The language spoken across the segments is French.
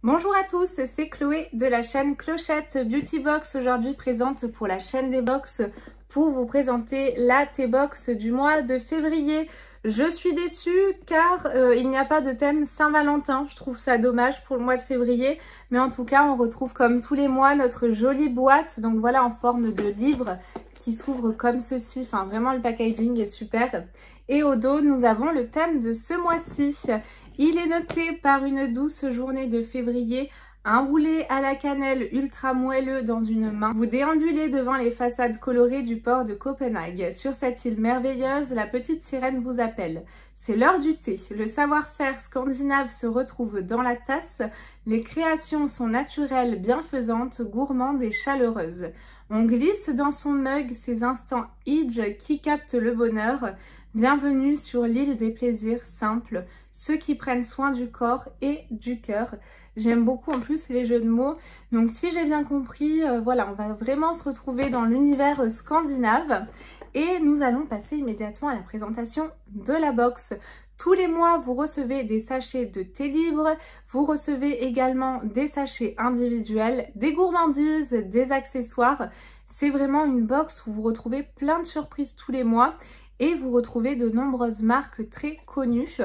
Bonjour à tous, c'est Chloé de la chaîne Clochette Beauty Box, aujourd'hui présente pour la chaîne des box pour vous présenter la T-Box du mois de février. Je suis déçue car il n'y a pas de thème Saint-Valentin, je trouve ça dommage pour le mois de février, mais en tout cas on retrouve comme tous les mois notre jolie boîte, donc voilà en forme de livre qui s'ouvre comme ceci, enfin vraiment le packaging est super. Et au dos nous avons le thème de ce mois-ci. Il est noté par une douce journée de février, un roulé à la cannelle ultra moelleux dans une main. Vous déambulez devant les façades colorées du port de Copenhague. Sur cette île merveilleuse, la petite sirène vous appelle. C'est l'heure du thé. Le savoir-faire scandinave se retrouve dans la tasse. Les créations sont naturelles, bienfaisantes, gourmandes et chaleureuses. On glisse dans son mug ces instants Idge qui captent le bonheur. Bienvenue sur l'île des plaisirs simples, ceux qui prennent soin du corps et du cœur. J'aime beaucoup en plus les jeux de mots. Donc si j'ai bien compris, voilà, on va vraiment se retrouver dans l'univers scandinave. Et nous allons passer immédiatement à la présentation de la box. Tous les mois, vous recevez des sachets de thé libre. Vous recevez également des sachets individuels, des gourmandises, des accessoires. C'est vraiment une box où vous retrouvez plein de surprises tous les mois. Et vous retrouvez de nombreuses marques très connues.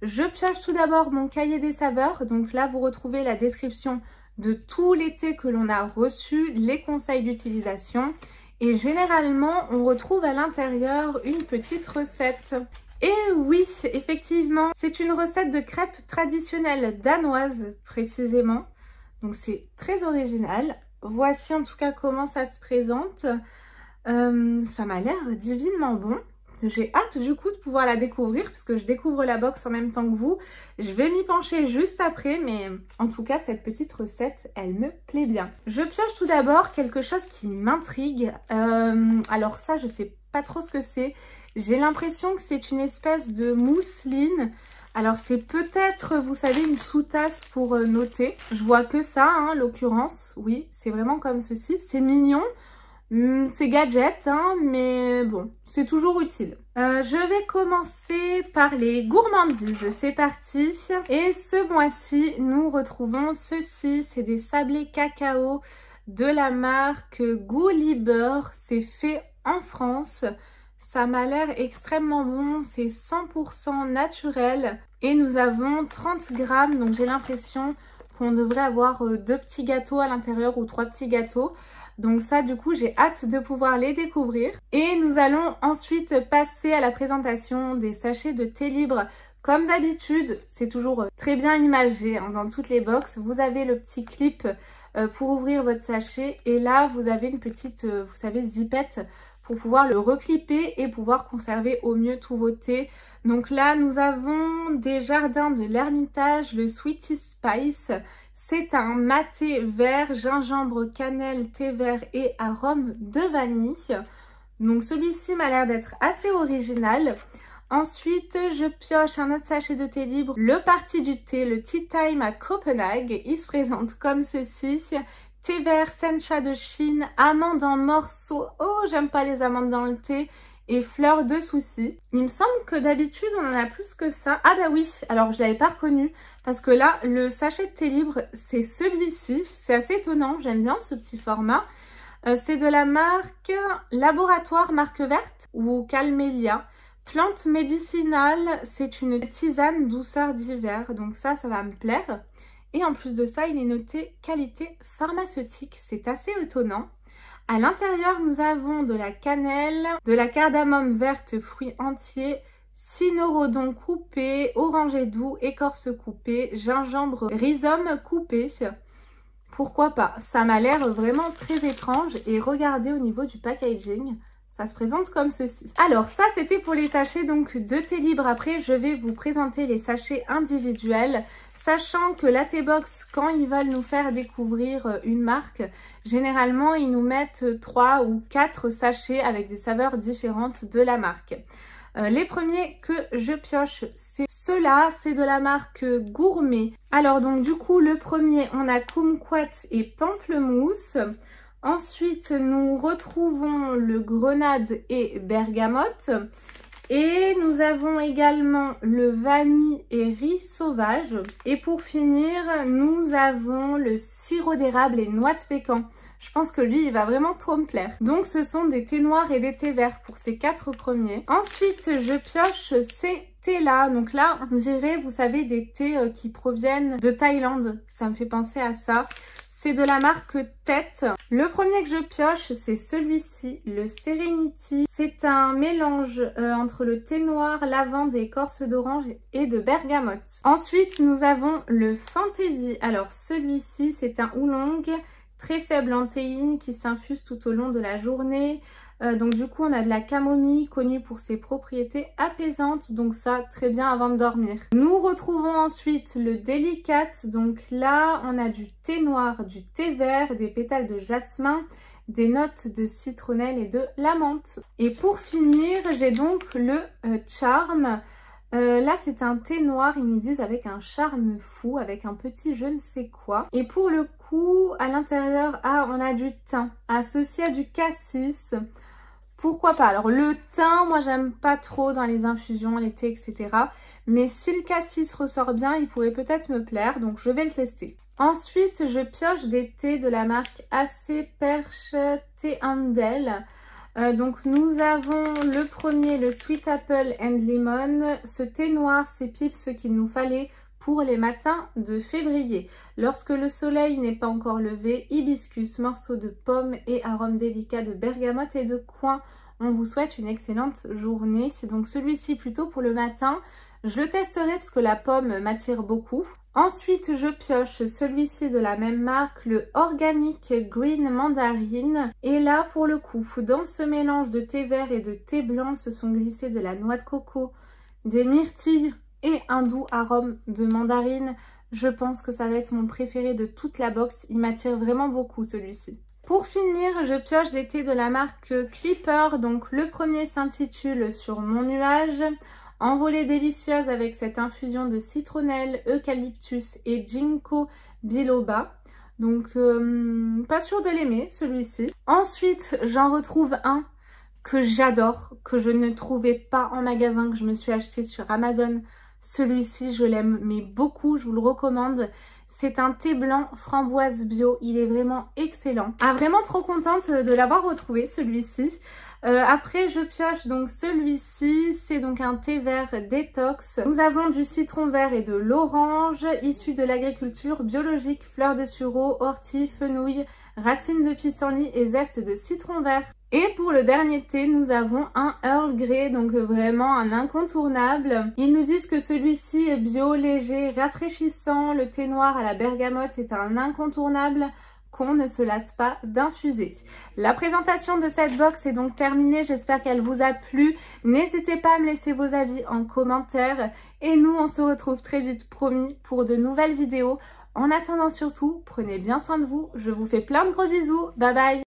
Je pioche tout d'abord mon cahier des saveurs. Donc là, vous retrouvez la description de tous les thés que l'on a reçus, les conseils d'utilisation. Et généralement, on retrouve à l'intérieur une petite recette. Et oui, effectivement, c'est une recette de crêpes traditionnelles danoises, précisément. Donc c'est très original. Voici en tout cas comment ça se présente. Ça m'a l'air divinement bon. J'ai hâte du coup de pouvoir la découvrir puisque je découvre la box en même temps que vous. Je vais m'y pencher juste après, mais en tout cas cette petite recette, elle me plaît bien. Je pioche tout d'abord quelque chose qui m'intrigue. Alors ça, je sais pas trop ce que c'est. J'ai l'impression que c'est une espèce de mousseline. Alors c'est peut-être, vous savez, une sous-tasse pour noter. Je vois que ça, hein, l'occurrence. Oui, c'est vraiment comme ceci. C'est mignon. C'est gadget, hein, mais bon, c'est toujours utile. Je vais commencer par les gourmandises, c'est parti. Et ce mois-ci, nous retrouvons ceci, c'est des sablés cacao de la marque Gulliver. C'est fait en France. Ça m'a l'air extrêmement bon, c'est 100% naturel. Et nous avons 30 grammes, donc j'ai l'impression qu'on devrait avoir 2 petits gâteaux à l'intérieur ou 3 petits gâteaux. Donc ça, du coup, j'ai hâte de pouvoir les découvrir. Et nous allons ensuite passer à la présentation des sachets de thé libre. Comme d'habitude, c'est toujours très bien imagé hein, dans toutes les box. Vous avez le petit clip pour ouvrir votre sachet. Et là, vous avez une petite, vous savez, zipette pour pouvoir le reclipper et pouvoir conserver au mieux tous vos thés. Donc là, nous avons des jardins de l'Ermitage, le Sweetie Spice. C'est un maté vert, gingembre, cannelle, thé vert et arôme de vanille. Donc celui-ci m'a l'air d'être assez original. Ensuite, je pioche un autre sachet de thé libre, le parti du thé, le Tea Time à Copenhague. Il se présente comme ceci. Thé vert, sencha de Chine, amandes en morceaux. Oh, j'aime pas les amandes dans le thé. Et fleurs de souci. Il me semble que d'habitude on en a plus que ça. Ah bah oui, alors je l'avais pas reconnu parce que là le sachet de thé libre c'est celui-ci. C'est assez étonnant, j'aime bien ce petit format. C'est de la marque Laboratoire marque verte ou Calmelia. Plante médicinale, c'est une tisane douceur d'hiver. Donc ça va me plaire. Et en plus de ça, il est noté qualité pharmaceutique. C'est assez étonnant. À l'intérieur, nous avons de la cannelle, de la cardamome verte, fruits entiers, cynorhodon coupé, oranger doux, écorce coupée, gingembre, rhizome coupé. Pourquoi pas? Ça m'a l'air vraiment très étrange. Et regardez au niveau du packaging, ça se présente comme ceci. Alors ça, c'était pour les sachets donc de thé libre. Après, je vais vous présenter les sachets individuels. Sachant que la T-Box, quand ils veulent nous faire découvrir une marque, généralement, ils nous mettent 3 ou 4 sachets avec des saveurs différentes de la marque. Les premiers que je pioche, c'est ceux-là, c'est de la marque Gourmet. Alors donc du coup, le premier, on a kumquat et pamplemousse. Ensuite, nous retrouvons le grenade et bergamote. Et nous avons également le vanille et riz sauvage. Et pour finir, nous avons le sirop d'érable et noix de pécan. Je pense que lui, il va vraiment trop me plaire. Donc, ce sont des thés noirs et des thés verts pour ces 4 premiers. Ensuite, je pioche ces thés-là. Donc là, on dirait, vous savez, des thés qui proviennent de Thaïlande. Ça me fait penser à ça. C'est de la marque Tête. Le premier que je pioche, c'est celui-ci, le Serenity. C'est un mélange entre le thé noir, lavande et écorce d'orange et de bergamote. Ensuite, nous avons le Fantasy. Alors, celui-ci, c'est un oolong très faible en théine qui s'infuse tout au long de la journée. Donc du coup, on a de la camomille connue pour ses propriétés apaisantes. Donc ça, très bien avant de dormir. Nous retrouvons ensuite le Delicate. Donc là, on a du thé noir, du thé vert, des pétales de jasmin, des notes de citronnelle et de la menthe. Et pour finir, j'ai donc le Charm. Là, c'est un thé noir, ils nous disent avec un charme fou, avec un petit je ne sais quoi. Et pour le coup, à l'intérieur, on a du thym associé à du cassis. Pourquoi pas? Alors le thym, moi j'aime pas trop dans les infusions, les thés, etc. Mais si le cassis ressort bien, il pourrait peut-être me plaire, donc je vais le tester. Ensuite, je pioche des thés de la marque AC Perche Thé Handel. Donc nous avons le premier, le Sweet Apple and Lemon. Ce thé noir, c'est pile ce qu'il nous fallait pour les matins de février. Lorsque le soleil n'est pas encore levé, hibiscus, morceaux de pomme et arômes délicats de bergamote et de coin. On vous souhaite une excellente journée. C'est donc celui-ci plutôt pour le matin. Je le testerai parce que la pomme m'attire beaucoup. Ensuite, je pioche celui-ci de la même marque, le Organic Green Mandarine. Et là, pour le coup, dans ce mélange de thé vert et de thé blanc, se sont glissés de la noix de coco, des myrtilles et un doux arôme de mandarine. Je pense que ça va être mon préféré de toute la box. Il m'attire vraiment beaucoup celui-ci. Pour finir, je pioche des thés de la marque Clipper. Donc le premier s'intitule Sur mon nuage. Envolée délicieuse avec cette infusion de citronnelle, eucalyptus et ginkgo biloba. Donc pas sûre de l'aimer celui-ci. Ensuite, j'en retrouve un que j'adore, que je ne trouvais pas en magasin, que je me suis acheté sur Amazon. Celui-ci, je l'aime mais beaucoup, je vous le recommande. C'est un thé blanc framboise bio, il est vraiment excellent. Vraiment trop contente de l'avoir retrouvé celui-ci. Après je pioche donc celui-ci, c'est donc un thé vert détox. Nous avons du citron vert et de l'orange, issu de l'agriculture biologique, fleurs de sureau, ortie, fenouil, racines de pissenlit et zeste de citron vert. Et pour le dernier thé, nous avons un Earl Grey, donc vraiment un incontournable. Ils nous disent que celui-ci est bio, léger, rafraîchissant. Le thé noir à la bergamote est un incontournable qu'on ne se lasse pas d'infuser. La présentation de cette box est donc terminée. J'espère qu'elle vous a plu. N'hésitez pas à me laisser vos avis en commentaire. Et nous, on se retrouve très vite, promis, pour de nouvelles vidéos. En attendant surtout, prenez bien soin de vous. Je vous fais plein de gros bisous. Bye bye!